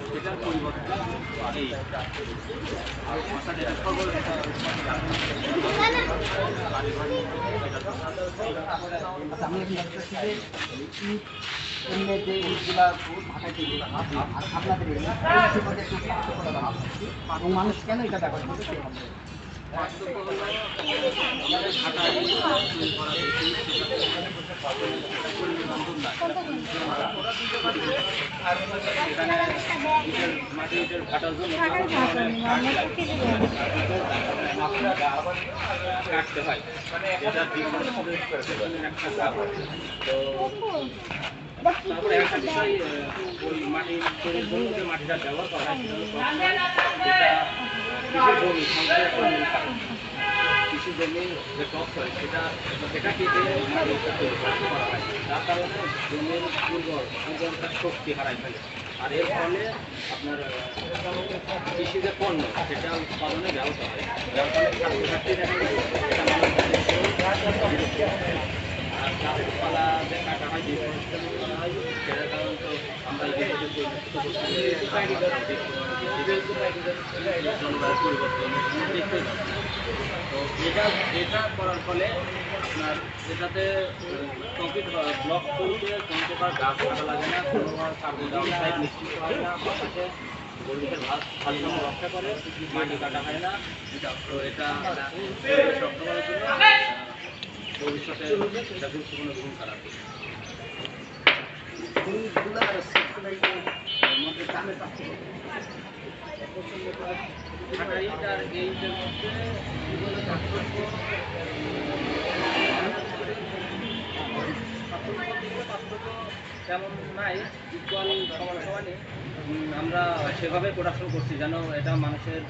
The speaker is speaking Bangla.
সেটার পরিবর্তে এই অর্থাৎ এটা সকল আমি এখন দেখতেছি যে ইট এমনি যে ইটগুলা ঢাকায় তৈরি করা হয় আর আপনাদের এই ইটের মধ্যে একটু পার্থক্য করা হয় এবং মানুষ কেন এটা ব্যবহার করছে সেই ভাবে পার্থক্য হলো আমাদের ঢাকায় তৈরি করা হয়েছে এখানে মাটি ইটের ভাটার জন্য কাটতে হয় এটা একটা কাজ তো তারপরে একটা বিষয় ওই মাটি তৈরির জন্য যে মাটিটা ব্যবহার করা হয় সেটা কৃষি জমি যে টপ হয় সেটা কেটে মাটিটা তৈরি করা হয় যার কারণে জমির উর্বরতা শক্তি হারায় ফেলে আর এর ফলে আপনার কৃষি যে পণ্য সেটা উৎপাদনে ব্যাহত হয় যার ফলে ছাত্রছাত্রী দেখা যায় এটা আর গাছপালা যে কাটা হয় ডিফরেস্টেশন করা হয় সেটার কারণে তো আমরা জলবায়ু পরিবর্তন দেখতে তো এটা করার ফলে আপনার এটাতে কংক্রিট ব্লক করতে কোনো প্রকার গাছ কাটা লাগে না কোনো কার্বন ডাইঅক্সাইড নিশ্চিত হয় না বাতাসে পরিবেশের ভারসাম্য রক্ষা করে মাটি কাটা হয় না তো এটা রক্ষা করার জন্য ভবিষ্যতে এটা গুরুত্বপূর্ণ ভূমিকা রাখবে ঢাকাইটার এইটার মধ্যে পার্থক্য তেমন নাই ইকুয়াল সমান সমানই আমরা সেভাবে প্রোডাকশন করছি যেন এটা মানুষের